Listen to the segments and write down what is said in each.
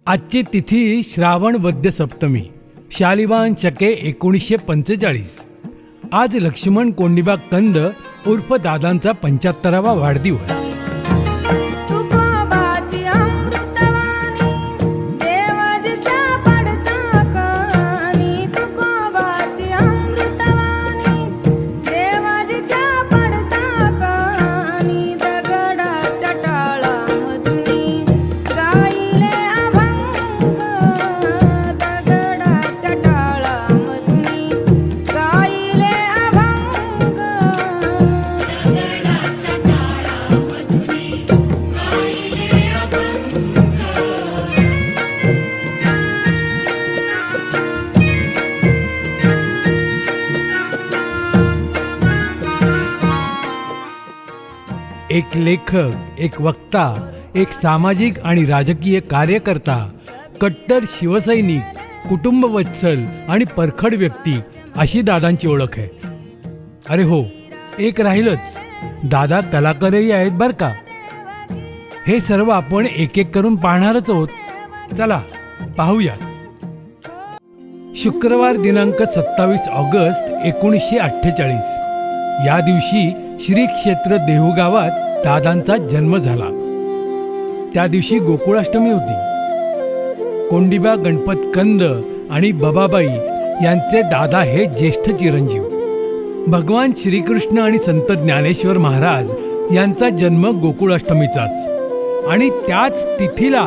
आजची तिथी श्रावण वद्य सप्तमी, शालिवान शके 1945. आज लक्ष्मण कोंडिबा कंद उर्फ दादांचा 75वा वाढदिवस. एक लेखक, एक वक्ता, एक सामाजिक आणि राजकीय कार्यकर्ता, कट्टर शिवसैनिक, कुटुंबवत्सल आणि परखड व्यक्ती अशी दादांची ओळख आहे. अरे हो, एक राहीलच, दादा कलाकारही आहेत बर का. हे सर्व आपण एक एक करून पाहणारच आहोत. चला पाहूया. शुक्रवार दिनांक 27 ऑगस्ट 1948 या दिवशी श्री क्षेत्र देहू गावात दादांचा जन्म झाला. त्या दिवशी गोकुळाष्टमी होती. कोंडिबा गणपत कंद आणि बबाबाई यांचे दादा हे ज्येष्ठ चिरंजीव. भगवान श्रीकृष्ण आणि संत ज्ञानेश्वर महाराज यांचा जन्म गोकुळाष्टमीचाच आणि त्याच तिथीला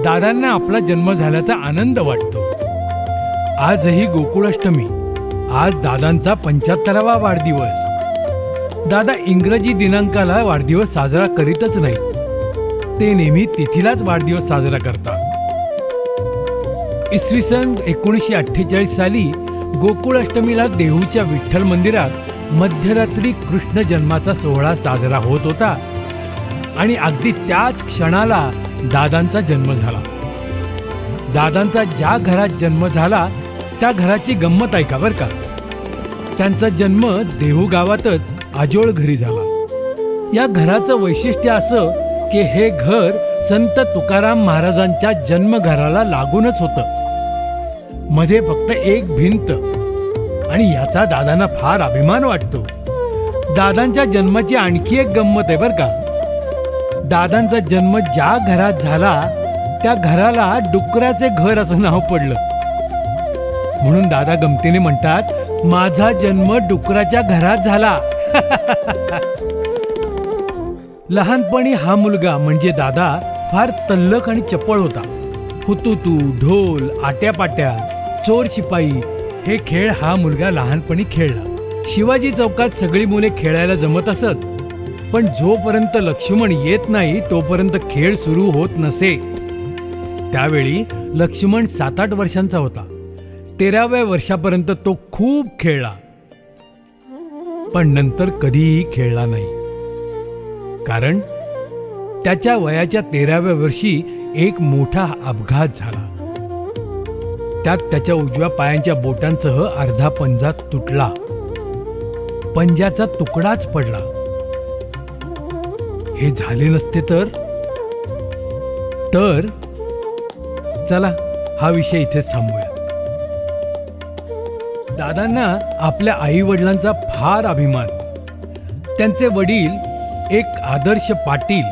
दादांना आपला जन्म झाल्याचा आनंद वाटतो. आजही गोकुळाष्टमी. आज दादांचा 75वा वाढदिवस. दादा इंग्रजी दिनांकाला वाढदिवस साजरा करीतच नाही, ते नेहमी तिथीलाच वाढदिवस साजरा करतात. इसवी सन 1948 साली गोकुळाष्टमीला देहूच्या विठ्ठल मंदिरात मध्यरात्री कृष्ण जन्माचा सोहळा साजरा होत होता आणि अगदी त्याच क्षणाला दादांचा जन्म झाला. दादांचा ज्या घरात जन्म झाला त्या घराची गंमत ऐका बर का. त्यांचा जन्म देहू गावातच आजोळ घरी झाला. या घराचं वैशिष्ट्य असं की हे घर संत तुकाराम महाराजांच्या जन्मघराला लागूनच होतं. मध्ये फक्त एक भिंत आणि याचा दादांना फार अभिमान वाटतो. दादांच्या जन्माची आणखी एक गंमत आहे बर का. दादांचा जन्म ज्या घरात झाला त्या घराला डुकराचे घर असं नाव पडलं. म्हणून दादा गमतीने म्हणतात, माझा जन्म डुकराच्या घरात झाला. लहानपणी हा मुलगा म्हणजे दादा फार तल्लख आणि चपळ होता. हुतुतू, ढोल, आट्यापाट्या, चोर शिपाई हे खेळ हा मुलगा लहानपणी खेळला. शिवाजी चौकात सगळी मुले खेळायला जमत असत, पण जोपर्यंत लक्ष्मण येत नाही तोपर्यंत खेळ सुरू होत नसे. त्यावेळी लक्ष्मण 7-8 वर्षांचा होता. 13व्या वर्षापर्यंत तो खूप खेळला, पण नंतर कधीही खेळला नाही. कारण त्याच्या वयाच्या 13व्या वर्षी एक मोठा अपघात झाला. त्यात त्याच्या उजव्या पायांच्या बोटांसह अर्धा पंजा तुटला. पंजाचा तुकडाच पडला. हे झाले नसते तर चला हा विषय इथेच थांबूया. दादांना आपल्या आई वडिलांचा फार अभिमान. त्यांचे वडील एक आदर्श पाटील,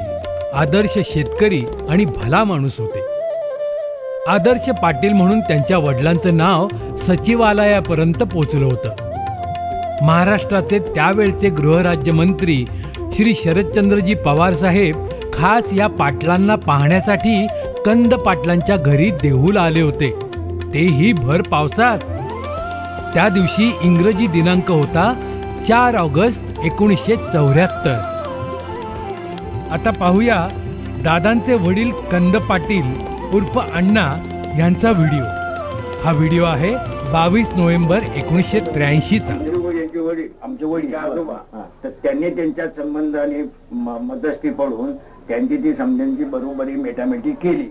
आदर्श शेतकरी आणि भला माणूस होते. आदर्श पाटील म्हणून त्यांच्या वडिलांचं नाव सचिवालयापर्यंत पोचलं होतं. महाराष्ट्राचे त्यावेळचे गृहराज्यमंत्री श्री शरदचंद्रजी पवार साहेब खास या पाटलांना पाहण्यासाठी कंद पाटलांच्या घरी देहूला आले होते, तेही भर पावसात. त्या दिवशी इंग्रजी दिनांक होता 4 ऑगस्ट 1974. आता पाहूया दादांचे वडील कंद पाटील उर्फ अण्णा यांचा व्हिडिओ. हा व्हिडिओ आहे 22 नोव्हेंबर 1983चा. आमचे वडील आजोबा, तर त्यांनी त्यांच्या संबंधाने मध्यस्थी पडून त्यांची ती समजांची बरोबरी मेटामेटी केली.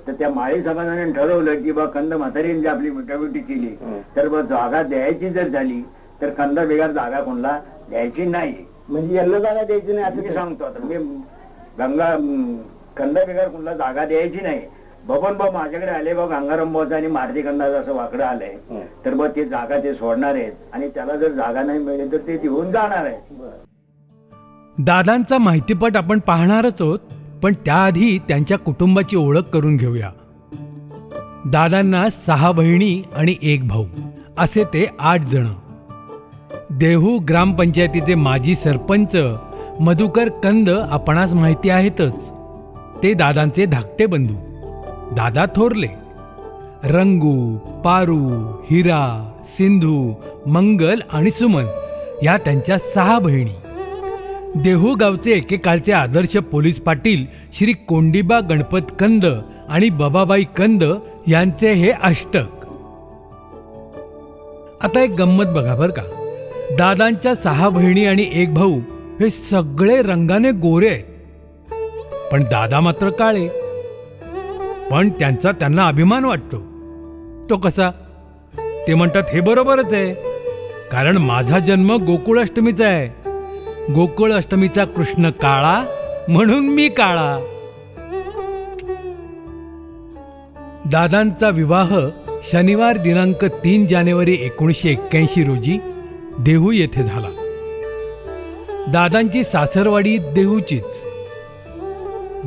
तर त्या माळी समाजाने ठरवलं की बा कंद म्हातारीने जी आपली मेटामेटी केली तर बा जागा द्यायची जर झाली तर कंदा बेगार जागा कोणाला द्यायची नाही. म्हणजे यांना जागा द्यायची नाही असं मी सांगतो. आता मी गंगा कंदा बेगार कोणाला जागा द्यायची नाही. बबन भाऊ माझ्याकडे आले बघ, गंगाराम भाऊचं आणि मारुती कंदाचं असं वाकडं आलंय, तर मग ते जागा ते सोडणार आहेत आणि त्याला जर जागा नाही मिळेल तर ते घेऊन जाणार आहेत. दादांचा माहितीपट आपण पाहणारच आहोत, पण त्याआधी त्यांच्या कुटुंबाची ओळख करून घेऊया. दादांना 6 बहिणी आणि 1 भाऊ असे ते 8 जण. देहू ग्रामपंचायतीचे माजी सरपंच मधुकर कंद आपणास माहिती आहेतच. ते दादांचे धाकटे बंधू दादा थोरले. रंगू, पारू, हिरा, सिंधू, मंगल आणि सुमन या त्यांच्या 6 बहिणी. देहू गावचे एकेकाळचे आदर्श पोलीस पाटील श्री कोंडिबा गणपत कंद आणि बबाबाई कंद यांचे हे अष्टक. आता एक गंमत बघा बर का, दादांच्या 6 बहिणी आणि 1 भाऊ हे सगळे रंगाने गोरे आहेत, पण दादा मात्र काळे. पण त्यांचा त्यांना अभिमान वाटतो. तो कसा? ते म्हणतात हे बरोबरच आहे, कारण माझा जन्म गोकुळाष्टमीचा आहे. गोकुळ अष्टमीचा कृष्ण काळा म्हणून मी काळा. दादांचा विवाह शनिवार दिनांक 3 जानेवारी 1981 रोजी देहू येथे झाला. दादांची सासरवाडी देहूचीच.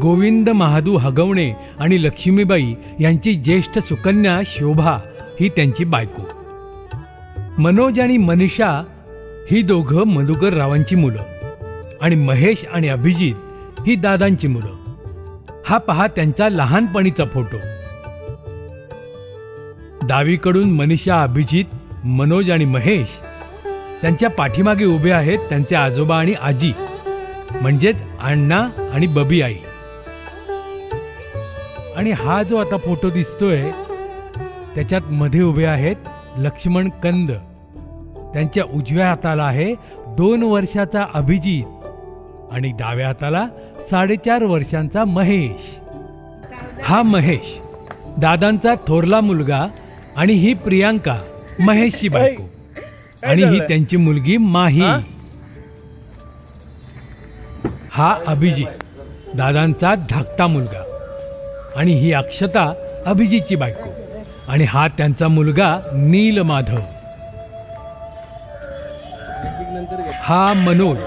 गोविंद महादू हगवणे आणि लक्ष्मीबाई यांची ज्येष्ठ सुकन्या शोभा ही त्यांची बायको. मनोज आणि मनीषा ही दोघं मधुकर रावांची मुलं आणि महेश आणि अभिजित ही दादांची मुलं. हा पहा त्यांचा लहानपणीचा फोटो. डावीकडून मनीषा, अभिजित, मनोज आणि महेश. त्यांच्या पाठीमागे उभे आहेत त्यांचे आजोबा आणि आजी, म्हणजेच अण्णा आणि बबी आई. आणि हा जो आता फोटो दिसतोय त्याच्यात मध्ये उभे आहेत लक्ष्मण कंद. त्यांच्या उजव्या हाताला आहे 2 वर्षाचा अभिजित आणि डाव्या हाताला 4.5 वर्षांचा महेश. हा महेश दादांचा थोरला मुलगा आणि ही प्रियांका महेशची बायको आणि ही त्यांची मुलगी माही. हा अभिजित दादांचा धाकटा मुलगा आणि ही अक्षता अभिजितची बायको आणि हा त्यांचा मुलगा नीलमाधव. हा मनोज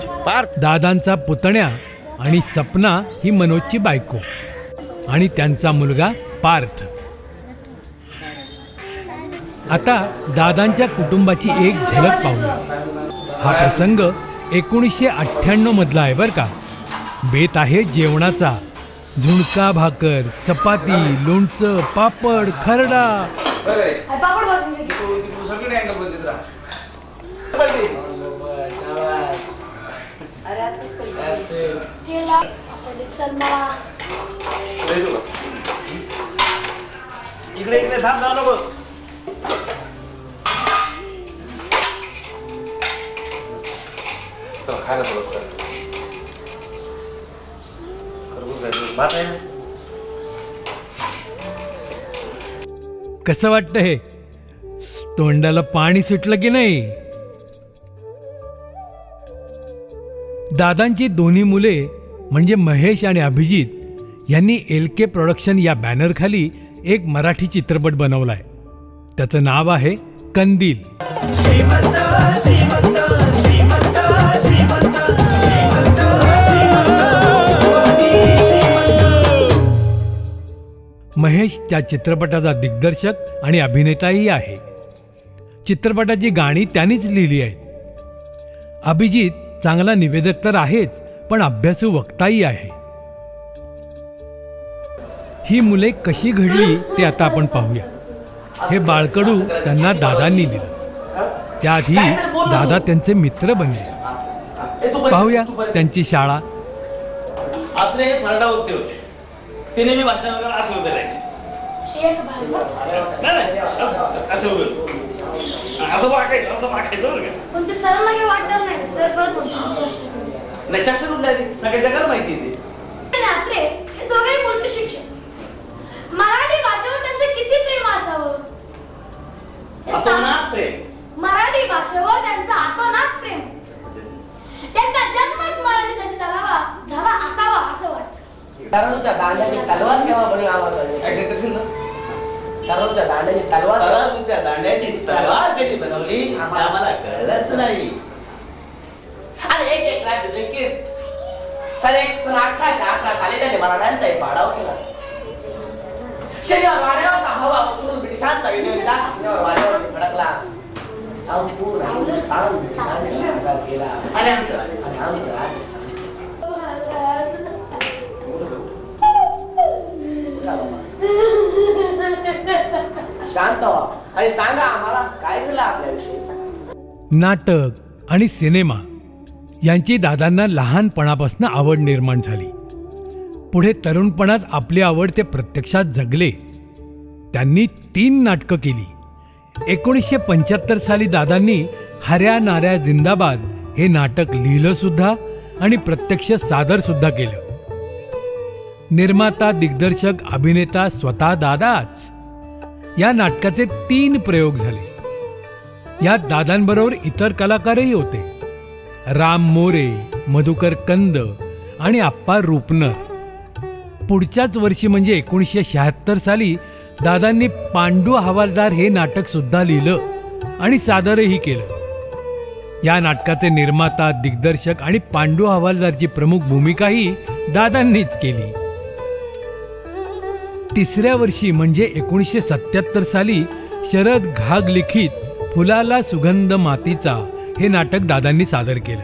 दादांचा पुतण्या आणि सपना ही मनोजची बायको आणि त्यांचा मुलगा पार्थ. आता दादांच्या कुटुंबाची एक झलक पाहूया. हा प्रसंग 1998 मधला आहे बर का. बेत आहे जेवणाचा. झुणका भाकर, चपाती, लोणचं, पापड, खरडा. इकडे इकडे थांब, जाऊ नको. चल खायला थोडं भात आहे. कसं वाटतं हे? तोंडाला पाणी सुटलं की नाही? दादांची दोन्ही मुले म्हणजे महेश आणि अभिजित यांनी LK प्रोडक्शन या बॅनरखाली एक मराठी चित्रपट बनवलाय. त्याचं नाव आहे कंदील. महेश त्या चित्रपटाचा दिग्दर्शक आणि अभिनेताही आहे. चित्रपटाची गाणी त्यांनीच लिहिली आहेत. अभिजित चांगला निवेदक तर आहेच, पण अभ्यासू वक्ताही आहे. ही मुले कशी घडली ते आता आपण पाहूया. हे बाळकडू त्यांना दादांनी दिलं. त्याआधी दादा त्यांचे मित्र बनले. पाहूया त्यांची शाळा. आपले हे मराठा वक्ते होते. ते नेहमी भाषण वगैरे असं उभे राहायचे. नाही असं उभे, असं वाकायचं बरं का. पण ते सरांना काही वाटणार नाही. सर परत म्हणतो नाही, चष्ट कुठला आहे ते सगळ्या जगाला माहिती आहे. ते हे दोघेही बोलतो शिक्षक. मराठी भाषेवर त्यांचं किती प्रेम असावं. अतोनात प्रेम. मराठी भाषेवर त्यांचं अतोनात प्रेम. त्यांचा जन्मच मराठीसाठी झाला असावा असं वाटतं. तराजूच्या दांड्याची तलवार केव्हा बनली आम्हाला ऍक्शन करशील ना? तराजूच्या दांड्याची तलवार तराजूच्या दांड्याची तलवार कधी बनवली आम्हाला कळलंच नाही. आणि एक राज्य देखील सन 1811 साली त्याने मराठ्यांचा एक पाडाव केला. शनिवार वाड्यावरचा हवा उतरून ब्रिटिशांचा विजय शनिवार वाड्यावरती भडकला. संपूर्ण हिंदुस्थान ब्रिटिशांच्या हातात गेला आणि आमचं आणि आमचं राज्य शांत व्हा आणि सांगा आम्हाला काय केलं आपल्याविषयी. नाटक आणि सिनेमा यांची दादांना लहानपणापासून आवड निर्माण झाली. पुढे तरुणपणात आपली आवड ते प्रत्यक्षात जगले. त्यांनी 3 नाटकं केली. 1975 साली दादांनी हऱ्या नाऱ्या जिंदाबाद हे नाटक लिहिलं सुद्धा आणि प्रत्यक्ष सादर सुद्धा केलं. निर्माता, दिग्दर्शक, अभिनेता स्वतः दादाच. या नाटकाचे 3 प्रयोग झाले. यात दादांबरोबर इतर कलाकारही होते. राम मोरे, मधुकर कंद आणि आप्पा रुपनर. पुढच्याच वर्षी म्हणजे 1976 साली दादांनी पांडू हवालदार हे नाटक सुद्धा लिहिलं आणि सादरही केलं. या नाटकाचे निर्माता, दिग्दर्शक आणि पांडू हवालदारची प्रमुख भूमिकाही दादांनीच केली. 3ऱ्या वर्षी म्हणजे 1977 साली शरद घाग लिखित फुलाला सुगंध मातीचा हे नाटक दादांनी सादर केलं.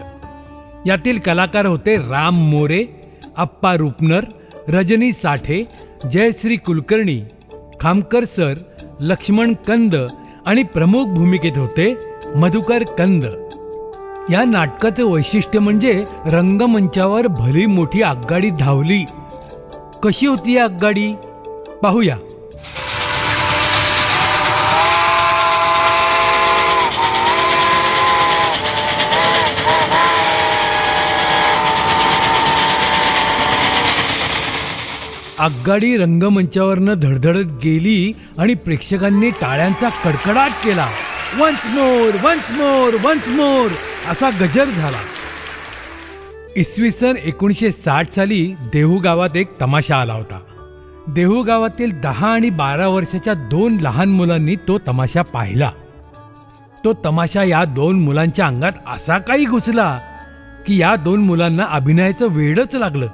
यातील कलाकार होते राम मोरे, आप्पा रुपनर, रजनी साठे, जयश्री कुलकर्णी, खामकर सर, लक्ष्मण कंद आणि प्रमुख भूमिकेत होते मधुकर कंद. या नाटकाचे वैशिष्ट्य म्हणजे रंगमंचावर भली मोठी आगगाडी धावली. कशी होती ही आगगाडी पाहूया. आगगाडी रंगमंचावरनं धडधडत गेली आणि प्रेक्षकांनी टाळ्यांचा कडकडाट केला. Once more, once more, once more असा गजर झाला. इसवी सन 1960 साली देहू गावात एक तमाशा आला होता. देहू गावातील 10 आणि 12 वर्षाच्या 2 लहान मुलांनी तो तमाशा पाहिला. तो तमाशा या 2 मुलांच्या अंगात असा काही घुसला की या 2 मुलांना अभिनयाचं वेडच लागलं.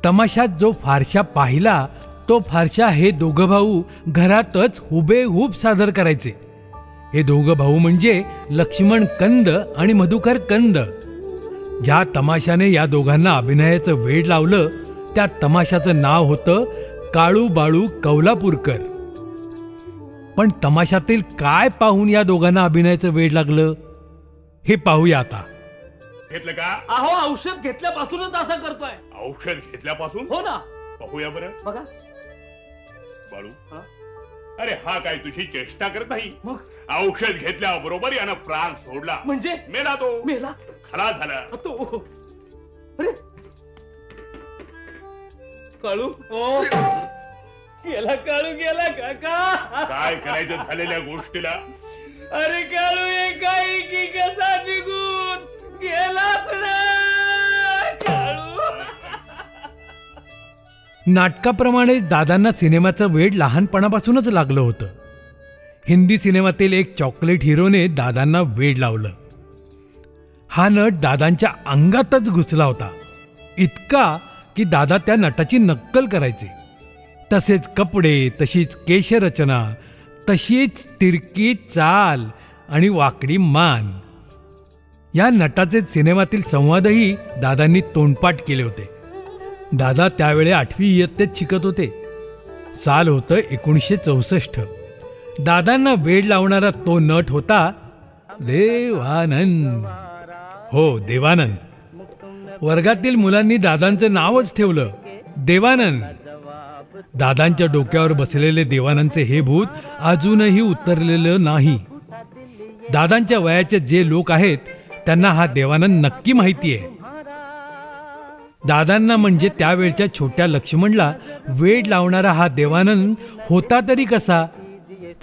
तमाशात जो फारशा पाहिला तो फारशा हे दोघं भाऊ घरातच हुबेहूब सादर करायचे. हे दोघं भाऊ म्हणजे लक्ष्मण कंद आणि मधुकर कंद. ज्या तमाशाने या दोघांना अभिनयाचं वेड लावलं त्या तमाशाचं नाव होतं काळू बाळू कौलापूरकर. पण तमाशातील काय पाहून या दोघांना अभिनयाचं वेड लागलं हे पाहूया आता. घेतलं का? अहो औषध घेतल्यापासूनच असं करतोय. औषध घेतल्यापासून? हो ना. पाहूया बरं. बघा बाळू, हा? अरे हा काय तुझी चेष्टा करत नाही? मग? औषध घेतल्याबरोबर यानं प्राण सोडला. म्हणजे मेला तो. मेला खरा झाला. तो. अरे काळू गेला, काळू गेला काका. काय करायचं झालेल्या गोष्टीला? अरे काळू एकाई की कसा निघून गेलाच ना काळू. नाटकाप्रमाणे दादांना सिनेमाचं वेड लहानपणापासूनच लागलं होतं. हिंदी सिनेमातील एक चॉकलेट हिरोने दादांना वेड लावलं. हा नट दादांच्या अंगातच घुसला होता. इतका की दादा त्या नटाची नक्कल करायचे. तसेच कपडे, तशीच केशरचना, तशीच तिरकी चाल आणि वाकडी मान. या नटाचे सिनेमातील संवादही दादांनी तोंडपाठ केले होते. दादा त्यावेळी 8वी इयत्तेत शिकत होते. साल होतं 1964. दादांना वेड लावणारा तो नट होता देवानंद. हो, देवानंद. वर्गातील मुलांनी दादांचं नावच ठेवलं देवानंद. दादांच्या डोक्यावर बसलेले देवानंदचे हे भूत अजूनही उतरलेलं नाही. दादांच्या वयाचे जे लोक आहेत त्यांना हा देवानंद नक्की माहिती आहे. दादांना म्हणजे त्यावेळच्या छोट्या लक्ष्मणला वेड लावणारा हा देवानंद होता तरी कसा?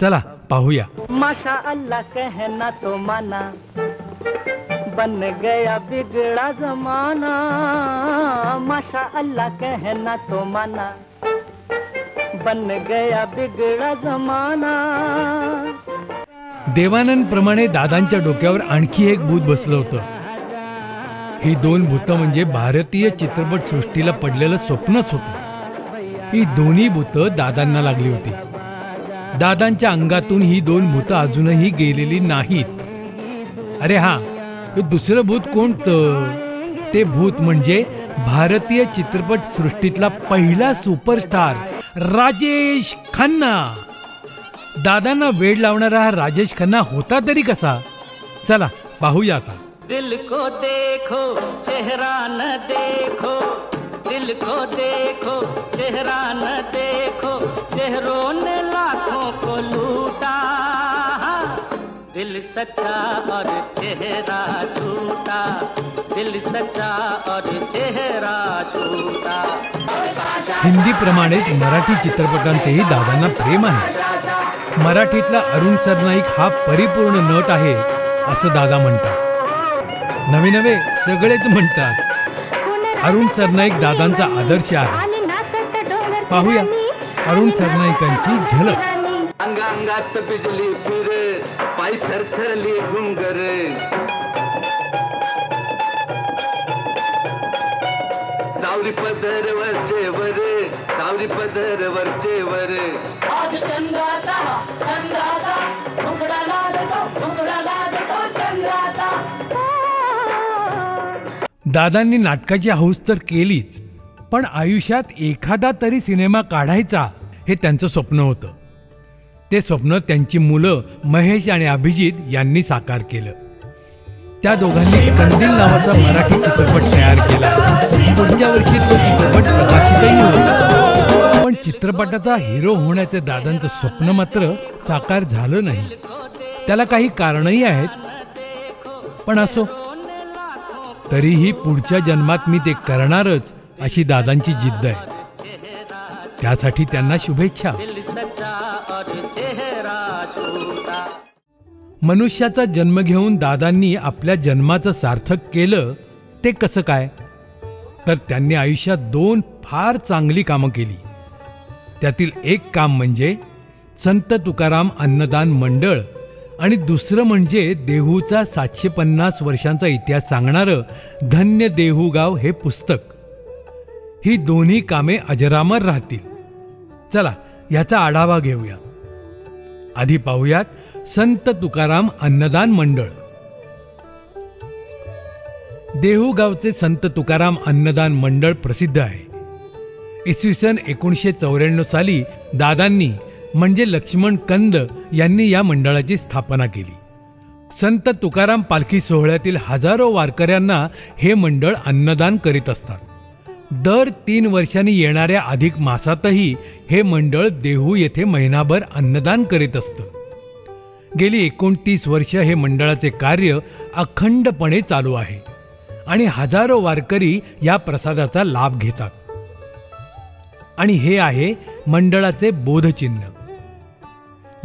चला पाहूया. माशा अल्लाह कहना तो माना, बन गया बिगड़ा जमाना, माशा अल्लाह कहना तो माना, बन गया बिगड़ा जमाना. देवानंद प्रमाणे दादांच्या डोक्यावर आणखी एक भूत बसलं होतं. ही दोन भूतं म्हणजे भारतीय चित्रपट सृष्टीला पडलेलं स्वप्नच होतं. ही दोन्ही भूतं दादांना लागली होती. दादांच्या अंगातून ही दोन भूतं अजूनही गेलेली नाहीत. अरे हा, हे दुसरं भूत कोणतं? ते भूत म्हणजे भारतीय चित्रपट सृष्टीतला पहिला सुपरस्टार राजेश खन्ना. दादांना वेड लावणारा हा राजेश खन्ना होता तरी कसा? चला पाहूया आता. दिल को देखो चेहरा न देखो, दिल को देखो चेहरा न देखो, चेहरों ने लाखों को लूटा, दिल सच्चा और चेहरा झूठा, दिल सच्चा और चेहरा झूठा. हिंदीप्रमाणेच मराठी चित्रपटांचेही दादांना प्रेम आहे. मराठीतला अरुण सरनाईक हा परिपूर्ण नट आहे असं दादा म्हणतात. नवे नवे सगळेच म्हणतात. अरुण सरनाईक दादांचा आदर्श आहे. पाहूया अरुण सरनाईकांची झलक. अंगात बिजली फिर, पाय थरथरली घुंगर, सावरी पदर वरचे वर, सावरी पदर वरचे वर. आज चंद्राचा चंद्राचा घुंगडा लागतो चंद्राचा. दादांनी नाटकाची हौस तर केलीच, पण आयुष्यात एखादा तरी सिनेमा काढायचा हे त्यांचं स्वप्न होतं. ते स्वप्न त्यांची मुलं महेश आणि अभिजित यांनी साकार केलं. त्या दोघांनी कंदील नावाचा मराठी चित्रपट तयार केला. पुढच्या वर्षी तो चित्रपट प्रकाशितही होता. पण चित्रपटाचा हिरो होण्याचे दादांचं स्वप्न मात्र साकार झालं नाही. त्याला काही कारणही आहेत, पण असो, तरीही पुढच्या जन्मात मी ते करणारच अशी दादांची जिद्द आहे. त्यासाठी त्यांना शुभेच्छा. मनुष्याचा जन्म घेऊन दादांनी आपल्या जन्माचं सार्थक केलं ते कसं काय? तर त्यांनी आयुष्यात दोन फार चांगली कामं केली. त्यातील एक काम म्हणजे संत तुकाराम अन्नदान मंडळ आणि दुसरं म्हणजे देहूचा 750 वर्षांचा इतिहास सांगणारं धन्य देहू गाव हे पुस्तक. ही दोन्ही कामे अजरामर राहतील. चला याचा आढावा घेऊया. आधी पाहूयात संत तुकाराम अन्नदान मंडळ. देहू गावचे संत तुकाराम अन्नदान मंडळ प्रसिद्ध आहे. इसवी सन 1994 साली दादांनी म्हणजे लक्ष्मण कंद यांनी या मंडळाची स्थापना केली. संत तुकाराम पालखी सोहळ्यातील हजारो वारकऱ्यांना हे मंडळ अन्नदान करीत असतात. दर 3 वर्षांनी येणाऱ्या अधिक मासातही हे मंडळ देहू येथे महिनाभर अन्नदान करीत असतं. गेली 29 वर्ष हे मंडळाचे कार्य अखंडपणे चालू आहे आणि हजारो वारकरी या प्रसादाचा लाभ घेतात. आणि हे आहे मंडळाचे बोधचिन्ह.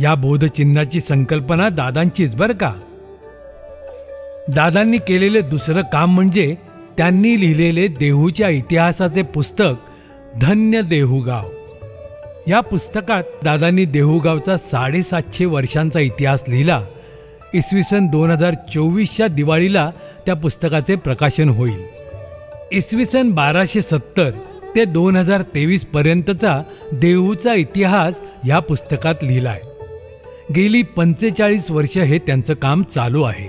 या बोधचिन्हाची संकल्पना दादांचीच बरं का. दादांनी केलेले दुसरं काम म्हणजे त्यांनी लिहिलेले देहूच्या इतिहासाचे पुस्तक धन्य देहू गाव. या पुस्तकात दादांनी देहूगावचा 750 वर्षांचा इतिहास लिहिला. इसवी सन 2024च्या दिवाळीला त्या पुस्तकाचे प्रकाशन होईल. इसवी सन 1270 ते 2023 पर्यंतचा देहूचा इतिहास या पुस्तकात लिहिलाय. गेली 45 वर्ष हे त्यांचं काम चालू आहे.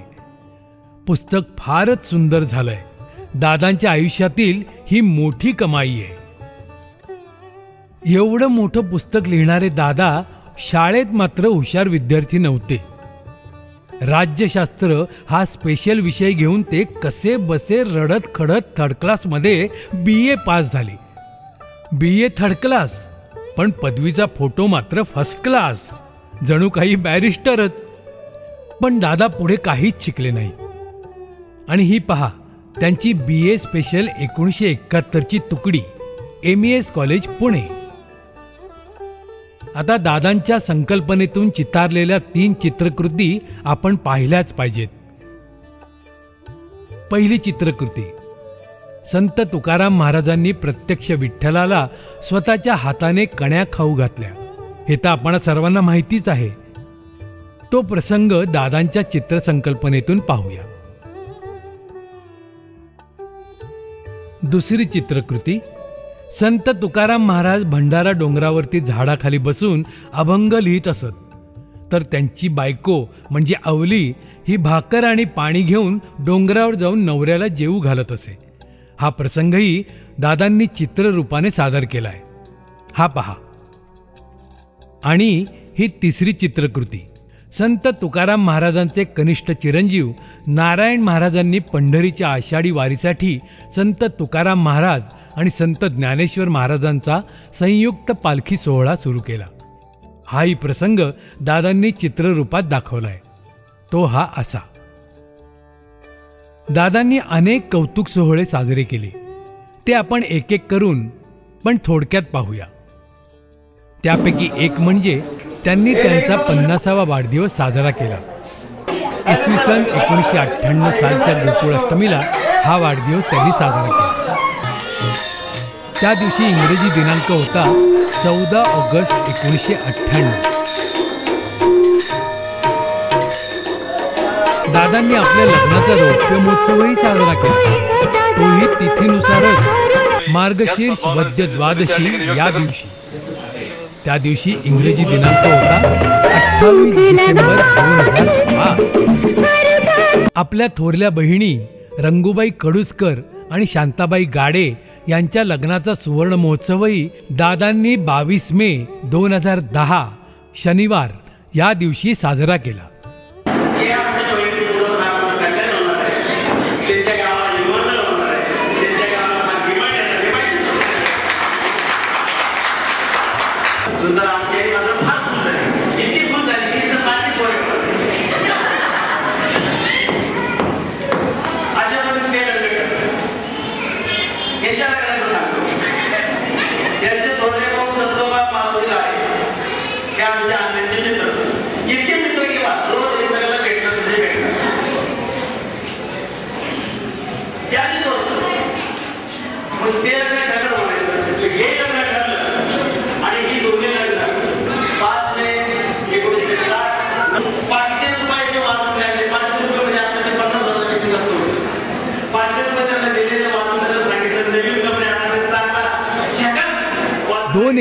पुस्तक फारच सुंदर झालंय. दादांच्या आयुष्यातील ही मोठी कमाई आहे. एवढं मोठं पुस्तक लिहिणारे दादा शाळेत मात्र हुशार विद्यार्थी नव्हते. राज्यशास्त्र हा स्पेशल विषय घेऊन ते कसे बसे रडत खडत थर्ड क्लासमध्ये BA पास झाले. BA थर्ड क्लास, पण पदवीचा फोटो मात्र फर्स्ट क्लास. जणू काही बॅरिस्टरच. पण दादा पुढे काहीच शिकले नाही. आणि ही पहा त्यांची BA स्पेशल 1971ची तुकडी, MES कॉलेज पुणे. आता दादांच्या संकल्पनेतून चितारलेल्या 3 चित्रकृती आपण पाहिल्याच पाहिजेत. पहिली चित्रकृती. संत तुकाराम महाराजांनी प्रत्यक्ष विठ्ठलाला स्वतःच्या हाताने कण्या खाऊ घातल्या, हे तर आपणा सर्वांना माहितीच आहे. तो प्रसंग दादांच्या चित्रसंकल्पनेतून पाहूया. दुसरी चित्रकृती. संत तुकाराम महाराज भंडारा डोंगरावरती झाडाखाली बसून अभंग लिहित असत, तर त्यांची बायको म्हणजे अवली ही भाकर आणि पाणी घेऊन डोंगरावर जाऊन नवऱ्याला जेवू घालत असे. हा प्रसंगही दादांनी चित्ररूपाने सादर केलाय, हा पहा. आणि ही तिसरी चित्रकृती. संत तुकाराम महाराजांचे कनिष्ठ चिरंजीव नारायण महाराजांनी पंढरीच्या आषाढी वारीसाठी संत तुकाराम महाराज आणि संत ज्ञानेश्वर महाराजांचा संयुक्त पालखी सोहळा सुरू केला. हाही प्रसंग दादांनी चित्ररूपात दाखवलाय, तो हा असा. दादांनी अनेक कौतुक सोहळे साजरे केले, ते आपण एक एक करून पण थोडक्यात पाहूया. त्यापैकी एक म्हणजे त्यांनी त्यांचा 50वा वाढदिवस साजरा केला. इसवी सन 1998 सालच्या गोकुळाष्टमीला हा वाढदिवस त्यांनी साजरा केला. त्या दिवशी इंग्रजी दिनांक होता 14 ऑगस्ट 1998. दादांनी आपल्या लग्नाचा रौप्य महोत्सवही साजरा केला, तोही तिथीनुसारच मार्गशीर्ष वद्य द्वादशी या दिवशी. त्या दिवशी इंग्रजी दिनांक होता 28 डिसेंबर 2005. आपल्या थोरल्या बहिणी रंगूबाई कडुसकर आणि शांताबाई गाडे यांच्या लग्नाचा सुवर्ण महोत्सवही दादांनी 22 मे 2010 शनिवार या दिवशी साजरा केला.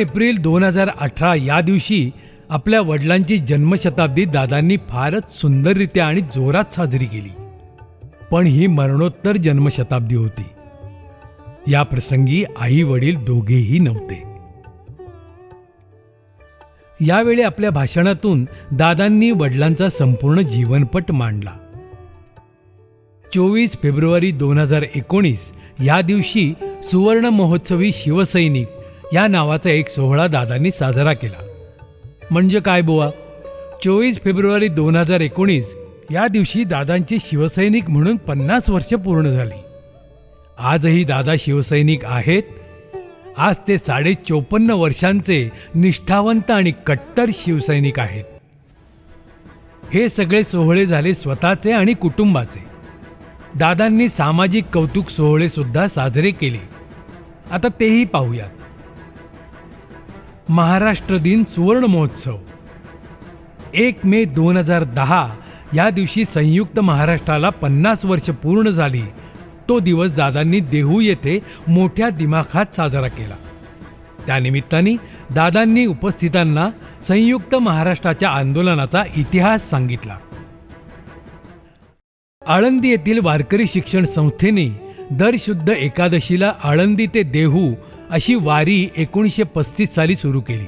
एप्रिल 2018 या दिवशी आपल्या वडिलांची जन्मशताब्दी दादांनी फारच सुंदररित्या आणि जोरात साजरी केली. पण ही मरणोत्तर जन्मशताब्दी होती. या प्रसंगी आई वडील दोघेही नव्हते. यावेळी आपल्या भाषणातून दादांनी वडिलांचा संपूर्ण जीवनपट मांडला. 24 फेब्रुवारी 2019 या दिवशी सुवर्ण महोत्सवी शिवसैनिक या नावाचा एक सोहळा दादांनी साजरा केला. म्हणजे काय बुवा, 24 फेब्रुवारी 2019 या दिवशी दादांची शिवसैनिक म्हणून 50 वर्ष पूर्ण झाली. आजही दादा शिवसैनिक आहेत. आज ते 54.5 वर्षांचे निष्ठावंत आणि कट्टर शिवसैनिक आहेत. हे सगळे सोहळे झाले स्वतःचे आणि कुटुंबाचे. दादांनी सामाजिक कौतुक सोहळे सुद्धा साजरे केले. आता तेही पाहूयात. महाराष्ट्र दिन सुवर्ण महोत्सव. 1 मे 2010 या दिवशी संयुक्त महाराष्ट्राला 50 वर्ष पूर्ण झाली. तो दिवस दादांनी देहू येथे मोठ्या दिमाखात साजरा केला. त्यानिमित्ताने दादांनी उपस्थितांना संयुक्त महाराष्ट्राच्या आंदोलनाचा इतिहास सांगितला. आळंदी येथील वारकरी शिक्षण संस्थेने दर शुद्ध एकादशीला आळंदी ते देहू अशी वारी 1935 साली सुरू केली.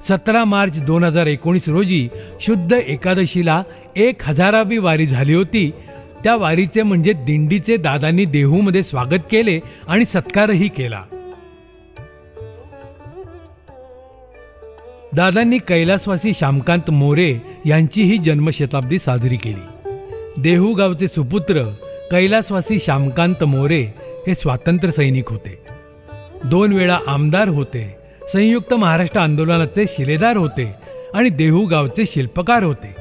17 मार्च 2019 रोजी शुद्ध एकादशीला 1000वी वारी झाली होती. त्या वारीचे म्हणजे दिंडीचे दादांनी देहूमध्ये स्वागत केले आणि सत्कारही केला. दादांनी कैलासवासी श्यामकांत मोरे यांचीही जन्मशताब्दी साजरी केली. देहू गावचे सुपुत्र कैलासवासी श्यामकांत मोरे हे स्वातंत्र्य सैनिक होते. 2 वेळा आमदार होते. संयुक्त महाराष्ट्र आंदोलनाचे शिलेदार होते आणि देहू गावचे शिल्पकार होते.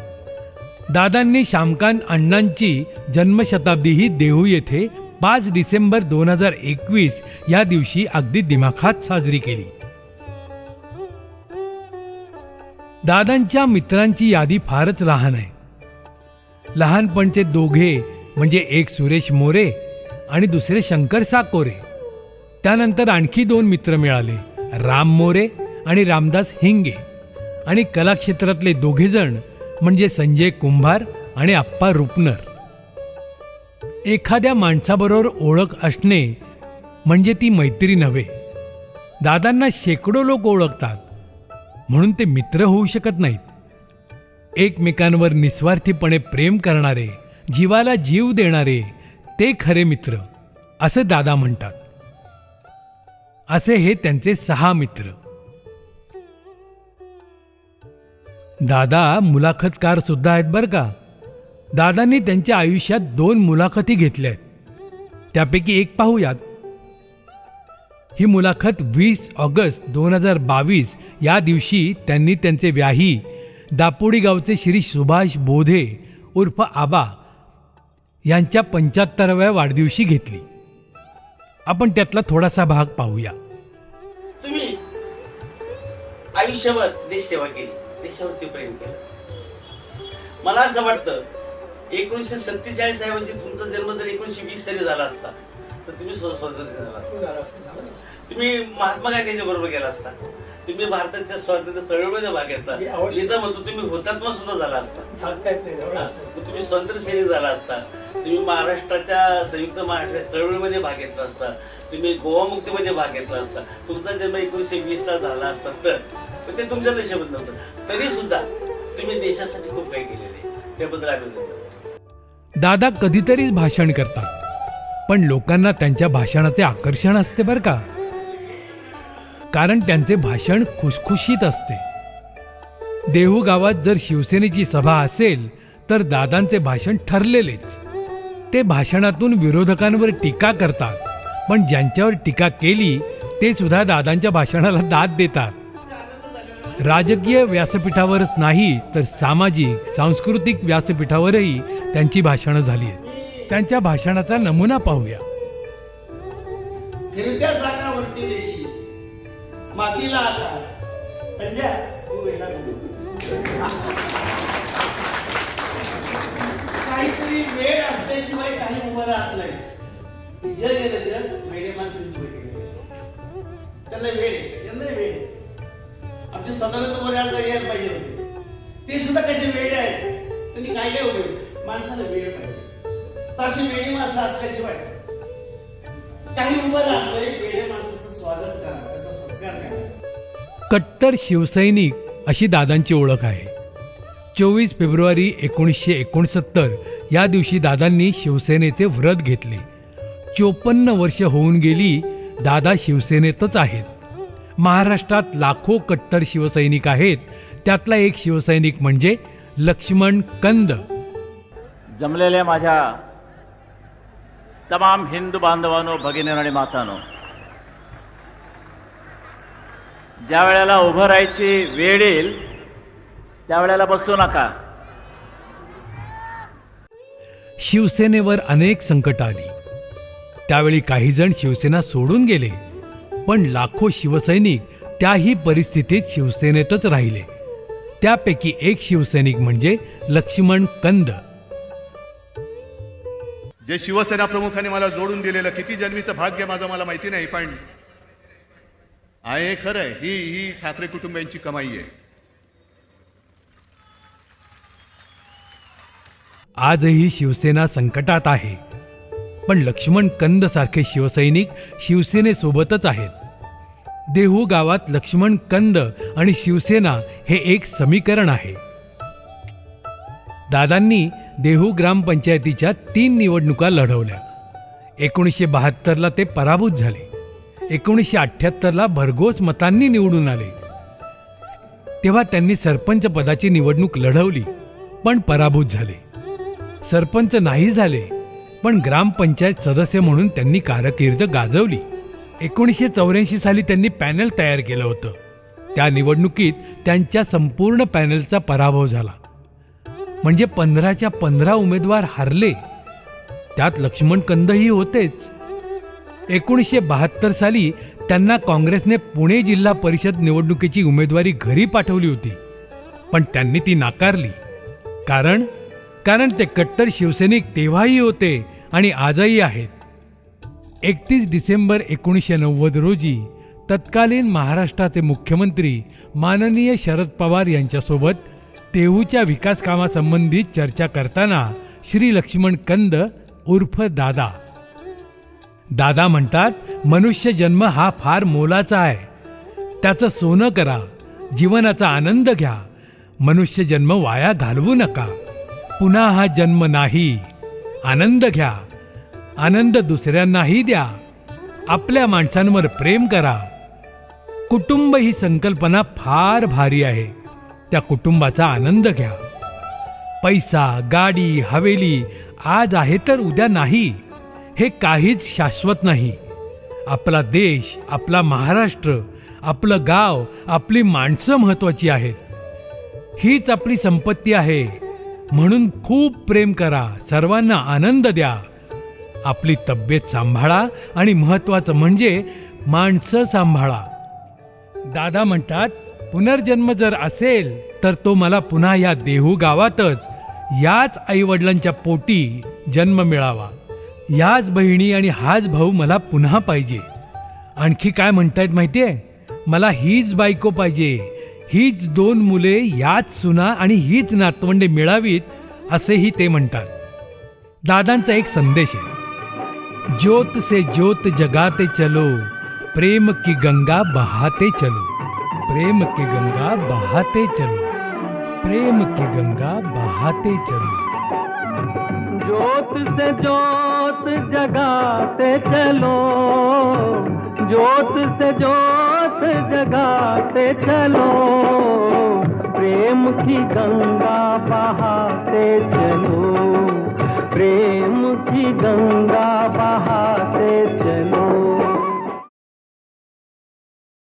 दादांनी श्यामकांत अण्णांची जन्मशताब्दीही देहू येथे 5 डिसेंबर 2021 या दिवशी अगदी दिमाखात साजरी केली. दादांच्या मित्रांची यादी फारच लहान आहे. लहानपणचे दोघे म्हणजे एक सुरेश मोरे आणि दुसरे शंकर साकोरे. त्यानंतर आणखी 2 मित्र मिळाले, राम मोरे आणि रामदास हिंगे. आणि कलाक्षेत्रातले दोघेजण म्हणजे संजय कुंभार आणि आप्पा रुपनर. एखाद्या माणसाबरोबर ओळख असणे म्हणजे ती मैत्री नव्हे. दादांना शेकडो लोक ओळखतात म्हणून ते मित्र होऊ शकत नाहीत. एकमेकांवर निस्वार्थीपणे प्रेम करणारे, जीवाला जीव देणारे ते खरे मित्र असे दादा म्हणतात. असे हे त्यांचे 6 मित्र. दादा मुलाखतकार सुद्धा आहेत बरं का. दादांनी त्यांच्या आयुष्यात 2 मुलाखती घेतल्या आहेत. त्यापैकी एक पाहूयात. ही मुलाखत 20 ऑगस्ट 2022 या दिवशी त्यांनी त्यांचे व्याही दापोडी गावचे श्री सुभाष बोधे उर्फ आबा यांच्या 75व्या वाढदिवशी घेतली. आपण त्यातला थोडासा भाग पाहूया. तुम्ही आयुष्यभर देशसेवा केली, देशावरती प्रेम केलं. मला असं वाटतं 1947 ऐवजी तुमचा जन्म जर 1920 साली झाला असता तर तुम्ही स्वातंत्र्य झाला असता. तुम्ही महात्मा गांधींच्या बरोबर गेला असता. तुम्ही भारताच्या स्वातंत्र्य चळवळीमध्ये भाग घेतला. मी तर म्हणतो तुम्ही हुतात्मा सुद्धा झाला असता. तुम्ही स्वातंत्र्य सैनिक झाला असता. तुम्ही महाराष्ट्राच्या संयुक्त महाराष्ट्र चळवळीमध्ये भाग घेतला असता. तुम्ही गोवा मुक्तीमध्ये भाग घेतला असता. तुमचा जन्म 1920 ला झाला असता तर ते तुमच्या देशामध्ये नव्हतं. तरी सुद्धा तुम्ही देशासाठी खूप काही केलेले आहे. त्याबद्दल अभिनंदन. दादा कधीतरीच भाषण करतात पण लोकांना त्यांच्या भाषणाचे आकर्षण असते बरं का. कारण त्यांचे भाषण खुसखुशीत असते. देहू गावात जर शिवसेनेची सभा असेल तर दादांचे भाषण ठरलेलेच. ते भाषणातून विरोधकांवर टीका करतात पण ज्यांच्यावर टीका केली ते सुद्धा दादांच्या भाषणाला दाद देतात. राजकीय व्यासपीठावरच नाही तर सामाजिक सांस्कृतिक व्यासपीठावरही त्यांची भाषणं झाली आहेत. त्यांच्या भाषणाचा नमुना पाहूया. फिरत्या चाकावरती रेशी मातीला आकार संजय तू वेगळा काहीतरी वेळ असल्याशिवाय काही उभं राहत नाही. जग आहे ना, जग वेडे माणसांची वेळ. त्यांना वेळ आहे, त्यांना वेळ आहे. आमचे सदानंद मोरे आज यायला पाहिजे होते. ते सुद्धा कसे वेडे आहेत. त्यांनी काय काय उपयोग. माणसाला वेळ पाहिजे. तशी वेळी माणसं असल्याशिवाय काही उभं राहत नाही. वेडे माणसाचं स्वागत करा, त्याचा सत्कार करा. कट्टर शिवसैनिक अशी दादांची ओळख आहे. 24 फेब्रुवारी 1969 या दिवशी दादांनी शिवसेनेचे व्रत घेतले. 54 वर्ष होऊन गेली दादा शिवसेनेतच आहेत. महाराष्ट्रात लाखो कट्टर शिवसैनिक आहेत. त्यातला एक शिवसैनिक म्हणजे लक्ष्मण कंद. जमलेल्या माझ्या तमाम हिंदू बांधवांनो, भगिनींनो आणि मातांनो, ज्या वेळेला उभं राहायची वेळ येईल त्यावेळेला बसू नका. शिवसेनेवर अनेक संकट आली. त्यावेळी काही जण शिवसेना सोडून गेले पण लाखो शिवसैनिक त्याही परिस्थितीत शिवसेनेतच राहिले. त्यापैकी एक शिवसैनिक म्हणजे लक्ष्मण कंद. जे शिवसेना प्रमुखांनी मला जोडून दिलेलं किती जन्मीचं भाग्य माझं मला माहिती नाही, पण आहे खरं आहे, ही ठाकरे कुटुंबियांची कमाई आहे. आजही शिवसेना संकटात आहे पण लक्ष्मण कंद सारखे शिवसैनिक शिवसेनेसोबतच आहेत. देहू गावात लक्ष्मण कंद आणि शिवसेना हे एक समीकरण आहे. दादांनी देहू ग्रामपंचायतीच्या 3 निवडणुका लढवल्या. 1972ला ते पराभूत झाले. 1978ला भरघोस मतांनी निवडून आले. तेव्हा त्यांनी सरपंच पदाची निवडणूक लढवली पण पराभूत झाले. सरपंच नाही झाले पण ग्रामपंचायत सदस्य म्हणून त्यांनी कारकीर्द गाजवली. 1984 साली त्यांनी पॅनल तयार केलं होतं. त्या निवडणुकीत त्यांच्या संपूर्ण पॅनलचा पराभव झाला. म्हणजे 15च्या 15 उमेदवार हारले. त्यात लक्ष्मण कंदही होतेच. 1972 साली त्यांना काँग्रेसने पुणे जिल्हा परिषद निवडणुकीची उमेदवारी घरी पाठवली होती, पण त्यांनी ती नाकारली. कारण ते कट्टर शिवसैनिक तेव्हाही होते आणि आजही आहेत. 31 डिसेंबर 1990 रोजी तत्कालीन महाराष्ट्राचे मुख्यमंत्री माननीय शरद पवार यांच्यासोबत देहूच्या विकास कामासंबंधी चर्चा करताना श्री लक्ष्मण कंद उर्फ दादा म्हणतात, मनुष्य जन्म हा फार मोलाचा आहे. त्याचं सोनं करा, जीवनाचा आनंद घ्या. मनुष्य जन्म वाया घालवू नका. पुन्हा हा जन्म नाही. आनंद घ्या. आनंद दुसऱ्यांनाही द्या. आपल्या माणसांवर प्रेम करा. कुटुंब ही संकल्पना फार भारी आहे. त्या कुटुंबाचा आनंद घ्या. पैसा, गाडी, हवेली आज आहे तर उद्या नाही. हे काहीच शाश्वत नाही. आपला देश, आपला महाराष्ट्र, आपलं गाव, आपली माणसं महत्वाची आहेत. हीच आपली संपत्ती आहे. म्हणून खूप प्रेम करा, सर्वांना आनंद द्या. आपली तब्येत सांभाळा आणि महत्वाचं म्हणजे माणसं सांभाळा. दादा म्हणतात, पुनर्जन्म जर असेल तर तो मला पुन्हा या देहू गावातच याच आईवडिलांच्या पोटी जन्म मिळावा. याच बहिणी आणि हाच भाऊ मला पुन्हा पाहिजे. आणखी काय म्हणतायत माहितीये, मला हीच बायको पाहिजे, हीच 2 मुले, याच सुना आणि हीच नातवंडे मिळावीत, असेही ते म्हणतात. दादांचा एक संदेश आहे, ज्योत से ज्योत जगाते चलो, प्रेम की गंगा बहाते चलो. प्रेम की गंगा बहाते चलो. प्रेम की गंगा बहाते चलो. ज्योत से ज्योत जगाते चलो, ज्योत से ज्योत जगाते चलो. प्रेम की गंगा बहाते चलो. प्रेम की गंगा बहाते